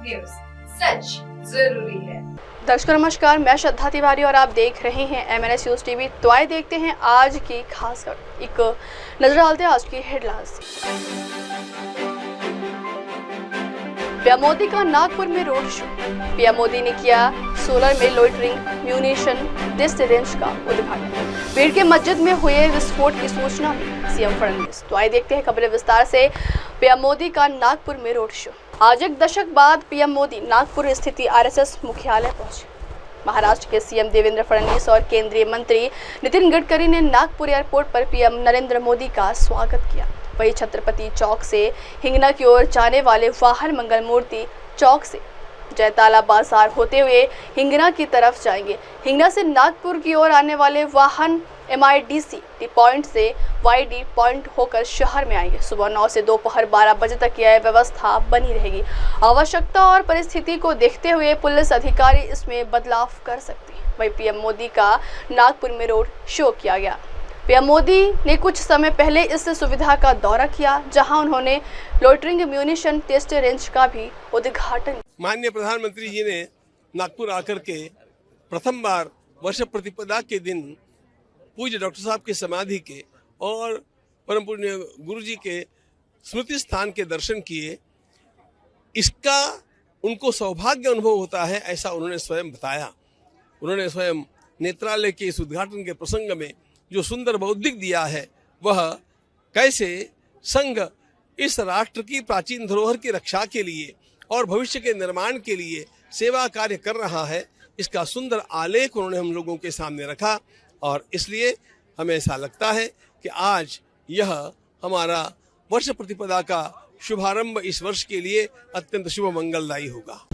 News, सच जरूरी है। दर्शकों नमस्कार, मैं श्रद्धा तिवारी और आप देख रहे हैं MNS न्यूज टीवी। तो आइए देखते हैं आज की खास खबर। एक नजर डालते हैं आज की हेडलाइंस। पीएम मोदी का नागपुर में रोड शो। पीएम मोदी ने किया सोलर में लोइटरिंग म्यूनिशन टेस्ट रेंज का उद्घाटन। भीड़ के मस्जिद में हुए विस्फोट की सूचना सीएम फडणवीस। तो आइए देखते हैं खबरें विस्तार से। पीएम मोदी का नागपुर में रोड शो। आज एक दशक बाद पीएम मोदी नागपुर स्थित RSS मुख्यालय पहुंचे। महाराष्ट्र के सीएम देवेंद्र फडणवीस और केंद्रीय मंत्री नितिन गडकरी ने नागपुर एयरपोर्ट पर पीएम नरेंद्र मोदी का स्वागत किया। वहीं छत्रपति चौक से हिंगना की ओर जाने वाले वाहन मंगल मूर्ति चौक से जयताला बाजार होते हुए हिंगना की तरफ जाएंगे। हिंगना से नागपुर की ओर आने वाले वाहन MIDC टी पॉइंट से YD पॉइंट होकर शहर में आएंगे। सुबह 9 से दोपहर 12 बजे तक यह व्यवस्था बनी रहेगी। आवश्यकता और परिस्थिति को देखते हुए पुलिस अधिकारी इसमें बदलाव कर सकते हैं। वहीं पीएम मोदी का नागपुर में रोड शो किया गया। पीएम मोदी ने कुछ समय पहले इस सुविधा का दौरा किया, जहां उन्होंने लोइटरिंग म्यूनिशन टेस्ट रेंज का भी उद्घाटन। माननीय प्रधानमंत्री जी ने नागपुर आकर के प्रथम बार वर्ष प्रतिपदा के दिन पूज्य डॉक्टर साहब के समाधि के और परम पूज्य गुरु जी के स्मृति स्थान के दर्शन किए। इसका उनको सौभाग्य अनुभव होता है, ऐसा उन्होंने स्वयं बताया। उन्होंने स्वयं नेत्रालय के इस उद्घाटन के प्रसंग में जो सुंदर बौद्धिक दिया है, वह कैसे संघ इस राष्ट्र की प्राचीन धरोहर की रक्षा के लिए और भविष्य के निर्माण के लिए सेवा कार्य कर रहा है, इसका सुंदर आलेख उन्होंने हम लोगों के सामने रखा। और इसलिए हमें ऐसा लगता है कि आज यह हमारा वर्ष प्रतिपदा का शुभारंभ इस वर्ष के लिए अत्यंत शुभ मंगलदायी होगा।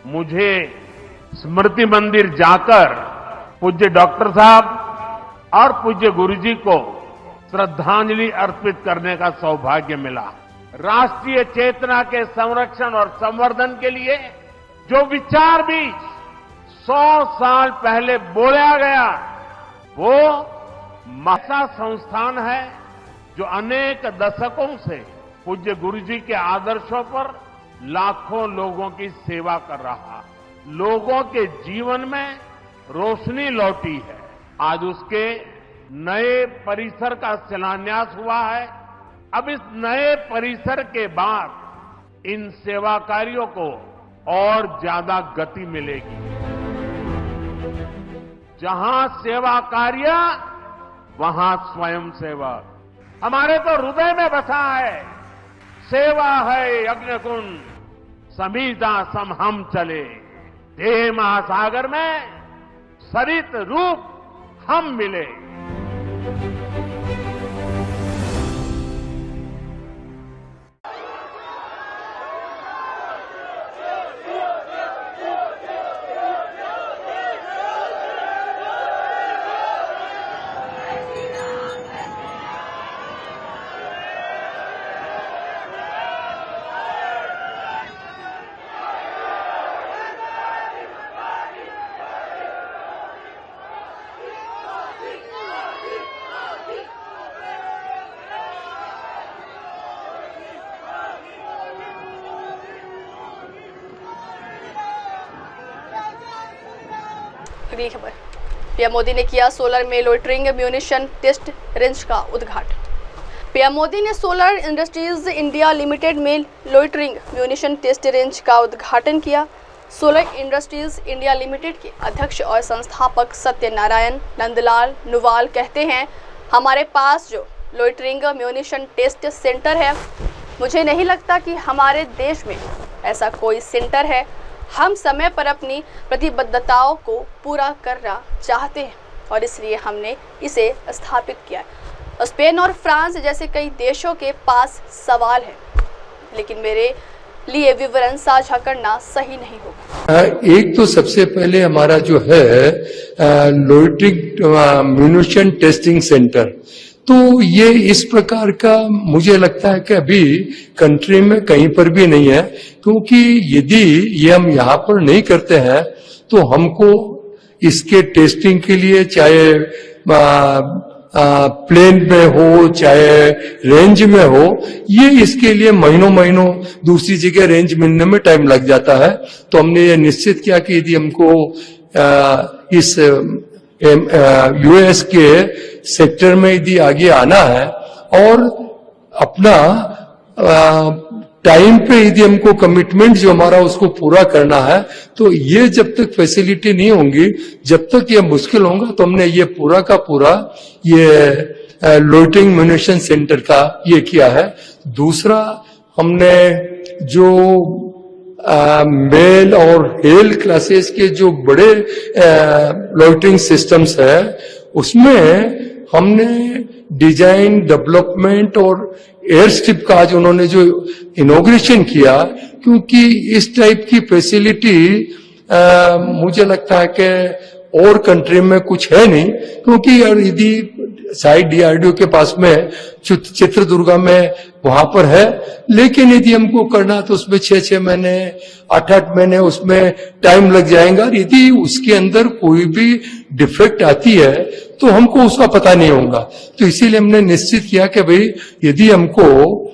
मुझे स्मृति मंदिर जाकर पूज्य डॉक्टर साहब और पूज्य गुरुजी को श्रद्धांजलि अर्पित करने का सौभाग्य मिला। राष्ट्रीय चेतना के संरक्षण और संवर्धन के लिए जो विचार भी 100 साल पहले बोला गया, वो महसा संस्थान है जो अनेक दशकों से पूज्य गुरुजी के आदर्शों पर लाखों लोगों की सेवा कर रहा, लोगों के जीवन में रोशनी लौटी है। आज उसके नए परिसर का शिलान्यास हुआ है। अब इस नए परिसर के बाद इन सेवा कार्यों को और ज्यादा गति मिलेगी। जहां सेवा कार्य वहां स्वयं सेवक। हमारे तो हृदय में बसा है, सेवा है यज्ञकुंड समीता सम हम चले, देह महासागर में सरित रूप हम मिले। अगली खबर, पीएम मोदी ने किया सोलर में लोइटरिंग म्यूनिशन टेस्ट रेंज का उद्घाटन। पीएम मोदी ने सोलर इंडस्ट्रीज इंडिया लिमिटेड में लोइटरिंग म्यूनिशन टेस्ट रेंज का उद्घाटन किया। सोलर इंडस्ट्रीज इंडिया लिमिटेड के अध्यक्ष और संस्थापक सत्यनारायण नंदलाल नुवाल कहते हैं, हमारे पास जो लोइटरिंग म्यूनिशन टेस्ट सेंटर है, मुझे नहीं लगता कि हमारे देश में ऐसा कोई सेंटर है। हम समय पर अपनी प्रतिबद्धताओं को पूरा करना चाहते हैं और इसलिए हमने इसे स्थापित किया है। स्पेन और फ्रांस जैसे कई देशों के पास सवाल है, लेकिन मेरे लिए विवरण साझा करना सही नहीं होगा। एक तो सबसे पहले हमारा जो है लोइटरिंग म्यूनिशन टेस्टिंग सेंटर, तो ये इस प्रकार का मुझे लगता है कि अभी कंट्री में कहीं पर भी नहीं है, क्योंकि यदि ये हम यहाँ पर नहीं करते हैं तो हमको इसके टेस्टिंग के लिए चाहे प्लेन में हो चाहे रेंज में हो, ये इसके लिए महीनों महीनों दूसरी जगह रेंज मिलने में टाइम लग जाता है। तो हमने ये निश्चित किया कि यदि हमको इस यूएस के सेक्टर में यदि आगे आना है और अपना टाइम पे यदि हमको कमिटमेंट जो हमारा उसको पूरा करना है, तो ये जब तक फैसिलिटी नहीं होंगी, जब तक ये मुश्किल होगा, तो हमने ये पूरा का पूरा ये लोइटरिंग म्यूनिशन सेंटर का ये किया है। दूसरा, हमने जो मेल और हेल क्लासेस के जो बड़े लोइटरिंग सिस्टम्स है, उसमें हमने डिजाइन डेवलपमेंट और एयर स्ट्रिप का आज उन्होंने जो इनॉग्रेशन किया, क्योंकि इस टाइप की फैसिलिटी मुझे लगता है कि और कंट्री में कुछ है नहीं, क्योंकि यदि साइड डीआरडीओ के पास में चित्रदुर्गा में वहां पर है, लेकिन यदि हमको करना तो उसमें 6-6 महीने 8-8 महीने उसमें टाइम लग जाएगा। यदि उसके अंदर कोई भी डिफेक्ट आती है तो हमको उसका पता नहीं होगा। तो इसीलिए हमने निश्चित किया कि भाई यदि हमको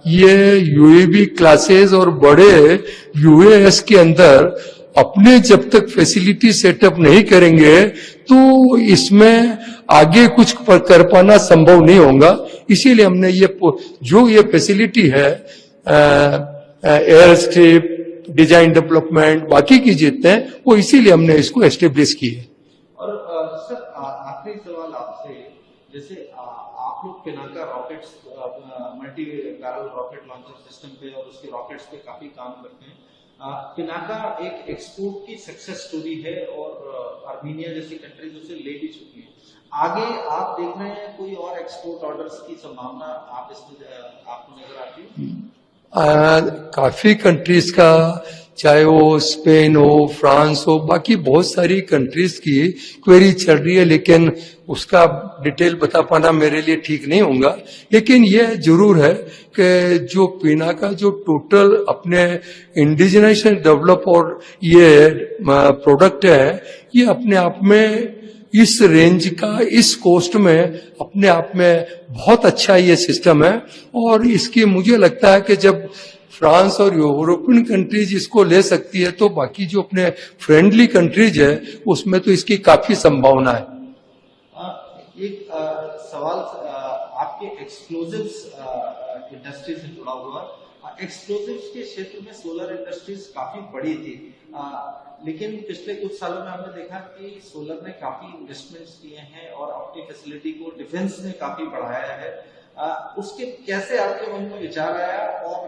ये यूएवी क्लासेस और बड़े यूएस के अंदर अपने जब तक फैसिलिटी सेटअप नहीं करेंगे तो इसमें आगे कुछ कर पाना संभव नहीं होगा। इसीलिए हमने ये फैसिलिटी है एयर स्ट्रिप, डिजाइन डेवलपमेंट, बाकी की जितने हैं, वो इसीलिए हमने इसको एस्टेब्लिश की है। और सर आखिरी सवाल आपसे, जैसे आप लोग Pinaka rockets multi barrel rocket launcher system पे और उसके रॉकेट्स पे काफी काम करते हैं। पिनाका एक एक्सपोर्ट की सक्सेस स्टोरी है और आर्मीनिया जैसी कंट्रीज उसे ले भी चुकी है। आगे आप देख रहे हैं कोई और एक्सपोर्ट ऑर्डर्स की संभावना आप इसमें आपको नजर आती है? काफी कंट्रीज का, चाहे वो स्पेन हो, फ्रांस हो, बाकी बहुत सारी कंट्रीज की क्वेरी चल रही है, लेकिन उसका डिटेल बता पाना मेरे लिए ठीक नहीं होगा। लेकिन यह जरूर है कि जो पिनाका जो टोटल अपने इंडिजिनाइजेशन डेवलप और ये प्रोडक्ट है, ये अपने आप में इस रेंज का, इस कोस्ट में अपने आप में बहुत अच्छा ये सिस्टम है। और इसकी मुझे लगता है कि जब फ्रांस और यूरोपियन कंट्रीज इसको ले सकती है, तो बाकी जो अपने फ्रेंडली कंट्रीज है उसमें तो इसकी काफी संभावना है। एक सवाल आपके एक्सप्लोजिव्स इंडस्ट्री से जुड़ा हुआ। एक्सप्लोजिव्स के क्षेत्र में सोलर इंडस्ट्रीज काफी बड़ी थी, लेकिन पिछले कुछ सालों में हमने देखा कि सोलर ने काफी इन्वेस्टमेंट्स किए हैं और अपनी फैसिलिटी को डिफेंस में काफी बढ़ाया है। उसके कैसे आपके मन में विचार आया और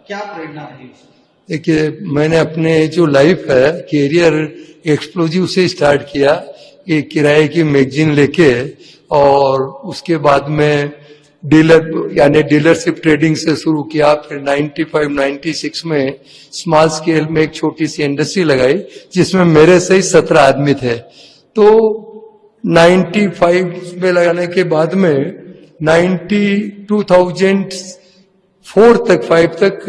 क्या प्रेरणा रही उसमें? देखिए, मैंने अपने जो लाइफ है कैरियर एक्सप्लोजिव से स्टार्ट किया, एक किराए की मैगजीन लेके, और उसके बाद में डीलरशिप ट्रेडिंग से शुरू किया। फिर 95-96 में स्मॉल स्केल में एक छोटी सी इंडस्ट्री लगाई जिसमें मेरे से ही 17 आदमी थे। तो 95 में लगाने के बाद में 2004 तक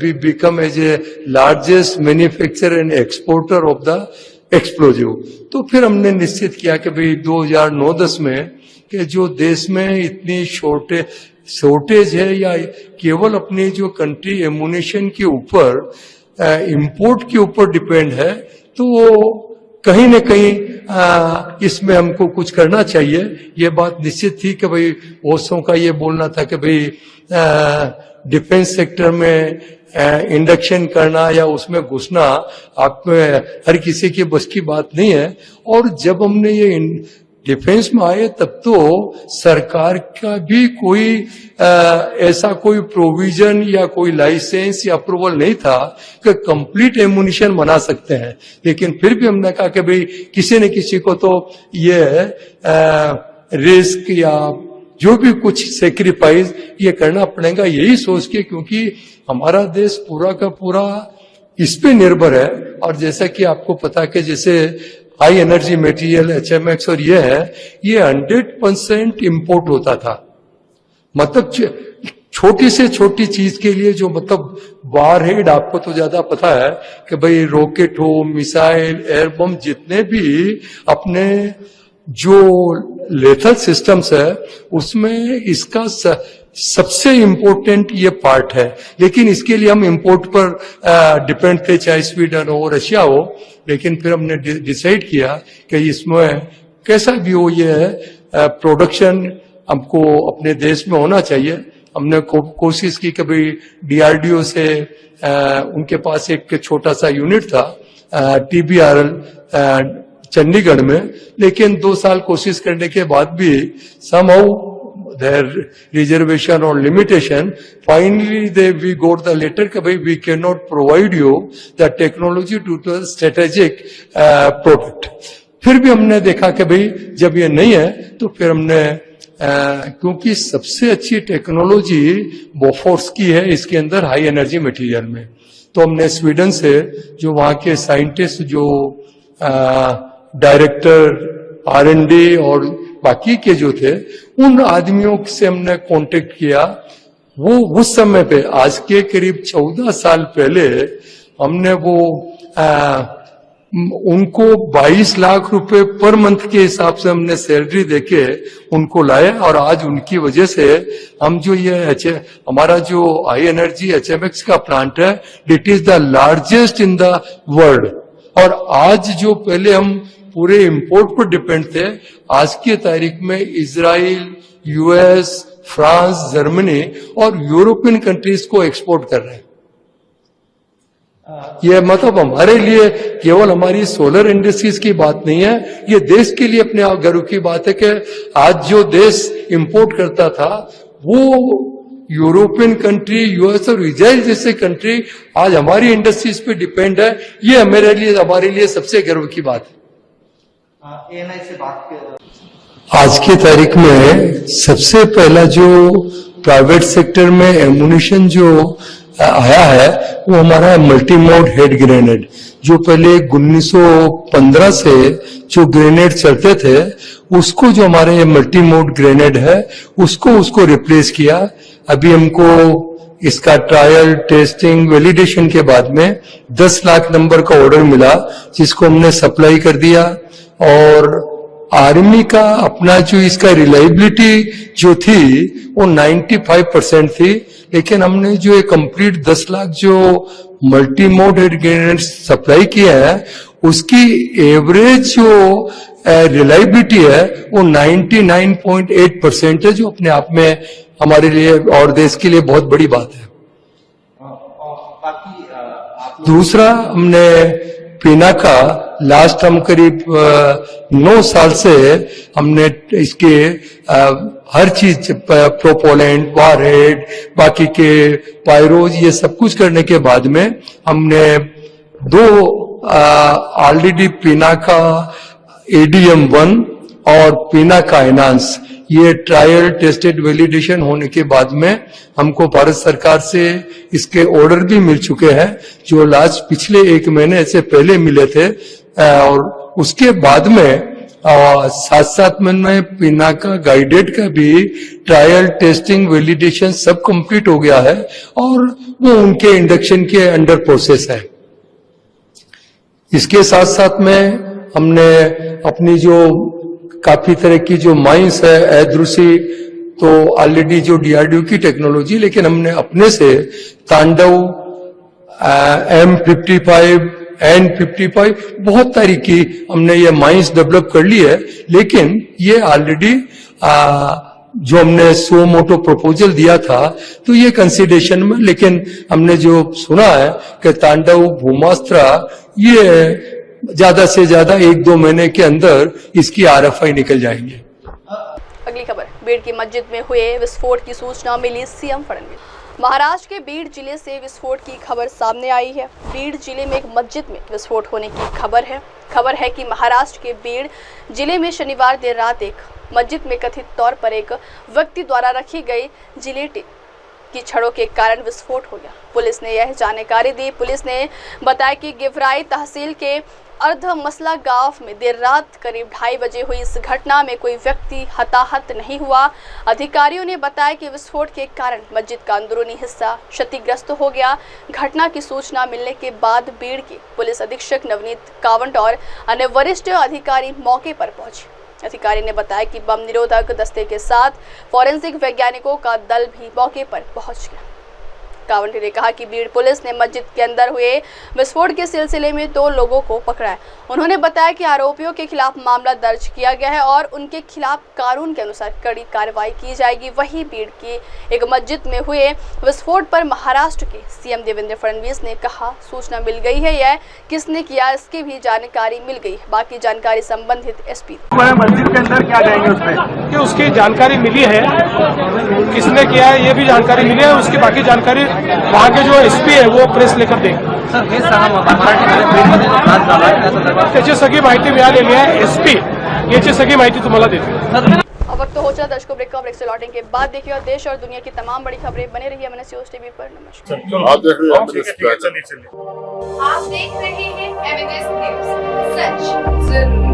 we become as a largest manufacturer and exporter of the explosive. तो फिर हमने निश्चित किया कि भाई 2009-10 में कि जो देश में इतनी शॉर्टेज है या केवल अपनी जो कंट्री एमुनेशन के ऊपर इंपोर्ट के ऊपर डिपेंड है, तो कहीं न कहीं इसमें हमको कुछ करना चाहिए। ये बात निश्चित थी कि भाई ओसों का ये बोलना था कि भाई डिफेंस सेक्टर में इंडक्शन करना या उसमें घुसना आप में हर किसी की बस की बात नहीं है। और जब हमने ये डिफेंस में आए तब तो सरकार का भी कोई ऐसा कोई प्रोविजन या कोई लाइसेंस या अप्रूवल नहीं था कि कंप्लीट एमुनिशन बना सकते हैं। लेकिन फिर भी हमने कहा कि भाई किसी न किसी को तो ये रिस्क या जो भी कुछ सेक्रीफाइस ये करना पड़ेगा, यही सोच के, क्योंकि हमारा देश पूरा का पूरा इस पे निर्भर है। और जैसा कि आपको पता कि जैसे हाई एनर्जी मटेरियल HMX और ये है, ये 100% इंपोर्ट होता था। मतलब छोटी से छोटी चीज के लिए जो मतलब वार हेड, आपको तो ज्यादा पता है कि भाई रॉकेट हो, मिसाइल, एयर बम, जितने भी अपने जो लेथल सिस्टम्स है उसमें इसका सबसे इंपॉर्टेंट ये पार्ट है। लेकिन इसके लिए हम इंपोर्ट पर डिपेंड थे, चाहे स्वीडन हो, रशिया हो। लेकिन फिर हमने डिसाइड किया कि इसमें कैसा भी हो ये प्रोडक्शन हमको अपने देश में होना चाहिए। हमने कोशिश की कि भाई DRDO से उनके पास एक छोटा सा यूनिट था TBRL चंडीगढ़ में, लेकिन 2 साल कोशिश करने के बाद भी somehow their reservation or limitation, finally we got the letter कि भाई we cannot provide you the technology to the strategic product। फिर भी हमने देखा कि भाई जब ये नहीं है तो फिर हमने क्योंकि सबसे अच्छी टेक्नोलॉजी बोफोर्स की है इसके अंदर हाई एनर्जी मटेरियल में, तो हमने स्वीडन से जो वहां के साइंटिस्ट, जो डायरेक्टर R&D और बाकी के जो थे, उन आदमियों से हमने कांटेक्ट किया। वो उस समय पे, आज के करीब 14 साल पहले, हमने वो उनको 22 लाख रुपए पर मंथ के हिसाब से हमने सैलरी देके उनको लाए। और आज उनकी वजह से हम जो ये हमारा जो हाई एनर्जी HMX का प्लांट है, it is the largest in the world. और आज जो पहले हम पूरे इंपोर्ट पर डिपेंड थे, आज की तारीख में इजराइल, US, फ्रांस, जर्मनी और यूरोपियन कंट्रीज को एक्सपोर्ट कर रहे हैं। ये मतलब हमारे लिए केवल हमारी सोलर इंडस्ट्रीज की बात नहीं है, ये देश के लिए अपने आप गर्व की बात है कि आज जो देश इंपोर्ट करता था वो यूरोपियन कंट्री, US और इजराइल जैसे कंट्री आज हमारी इंडस्ट्रीज पे डिपेंड है। ये हमारे लिए सबसे गर्व की बात है। ANI से बात कर, आज की तारीख में सबसे पहला जो प्राइवेट सेक्टर में एमुनिशन जो आया है वो हमारा है मल्टी मोड हेड ग्रेनेड। जो पहले 1915 से जो ग्रेनेड चलते थे उसको, जो हमारे मल्टी मोड ग्रेनेड है उसको रिप्लेस किया। अभी हमको इसका ट्रायल, टेस्टिंग, वैलिडेशन के बाद में 10 लाख नंबर का ऑर्डर मिला, जिसको हमने सप्लाई कर दिया। और आर्मी का अपना जो इसका रिलायबिलिटी जो थी वो 95% थी। लेकिन हमने जो एक कंप्लीट 10 लाख जो multi mode head grenade supply किया है उसकी एवरेज जो रिलायबिलिटी है वो 99.8% है, जो अपने आप में हमारे लिए और देश के लिए बहुत बड़ी बात है। दूसरा, हमने पिनाका लास्ट हम करीब 9 साल से हमने इसके हर चीज, प्रोपोलेंट, वारहेड, बाकी के पायरोज, ये सब कुछ करने के बाद में हमने 2 ऑलरेडी पिनाका ADM1 और पिनाका एनांस, ये ट्रायल, टेस्टेड, वैलिडेशन होने के बाद में हमको भारत सरकार से इसके ऑर्डर भी मिल चुके हैं, जो लास्ट पिछले 1 महीने से पहले मिले थे। और उसके बाद में साथ में पिनाका गाइडेड का भी ट्रायल, टेस्टिंग, वैलिडेशन सब कंप्लीट हो गया है और वो उनके इंडक्शन के अंडर प्रोसेस है। इसके साथ साथ में हमने अपनी जो काफी तरह की जो माइंस है ऐद्रुसी, तो ऑलरेडी जो DRDO की टेक्नोलॉजी, लेकिन हमने अपने से तांडव, M55 N55 बहुत सारी की हमने ये माइंस डेवलप कर ली है, लेकिन ये ऑलरेडी जो हमने सो मोटो प्रपोजल दिया था तो ये कंसिडरेशन में, लेकिन हमने जो सुना है कि तांडव भूमास्त्र ये ज्यादा से ज्यादा 1-2 महीने के अंदर इसकी RFI निकल जाएंगे। अगली खबर, बीड़ की मस्जिद में हुए विस्फोट की सूचना मिली सीएम फडणवीस। महाराष्ट्र के बीड़ जिले से विस्फोट की खबर सामने आई है। बीड़ जिले में एक मस्जिद में विस्फोट होने की खबर है कि महाराष्ट्र के बीड़ जिले में शनिवार देर रात एक मस्जिद में कथित तौर पर एक व्यक्ति द्वारा रखी गई जिलेटिन की छड़ों के कारण विस्फोट हो गया। पुलिस ने यह जानकारी दी। पुलिस ने बताया कि गिवराई तहसील के अर्ध मसला गांव में देर रात करीब 2:30 बजे हुई इस घटना में कोई व्यक्ति हताहत नहीं हुआ। अधिकारियों ने बताया कि विस्फोट के कारण मस्जिद का अंदरूनी हिस्सा क्षतिग्रस्त हो गया। घटना की सूचना मिलने के बाद बीड़ के पुलिस अधीक्षक नवनीत कावंट और अन्य वरिष्ठ अधिकारी मौके पर पहुंचे। अधिकारी ने बताया कि बम निरोधक दस्ते के साथ फॉरेंसिक वैज्ञानिकों का दल भी मौके पर पहुंच गया। कावंटी ने कहा कि बीड़ पुलिस ने मस्जिद के अंदर हुए विस्फोट के सिलसिले में 2 लोगों को पकड़ा है। उन्होंने बताया कि आरोपियों के खिलाफ मामला दर्ज किया गया है और उनके खिलाफ कानून के अनुसार कड़ी कार्रवाई की जाएगी। वहीं बीड़ की एक मस्जिद में हुए विस्फोट पर महाराष्ट्र के सीएम देवेंद्र फडणवीस ने कहा, सूचना मिल गई है, यह किसने किया इसकी भी जानकारी मिल गई है। बाकी जानकारी संबंधित SP मस्जिद के अंदर क्या जाएंगे उसमें कि उसकी जानकारी मिली है, किसने किया है ये भी जानकारी मिली है। उसकी बाकी जानकारी वहाँ के जो SP है वो प्रेस लेकर देंगे। त्याची सगळी माहिती मिळालेली आहे। SP याची सगळी माहिती तुम्हाला देते। अब वक्त तो हो चला दर्शकों ब्रेक का। ब्रेक से लौटेंगे के बाद देखिए और देश और दुनिया की तमाम बड़ी खबरें बने रही है MNS न्यूज TV पर। नमस्कार। आप देख रहे हैं MNS न्यूज, सच जरूर।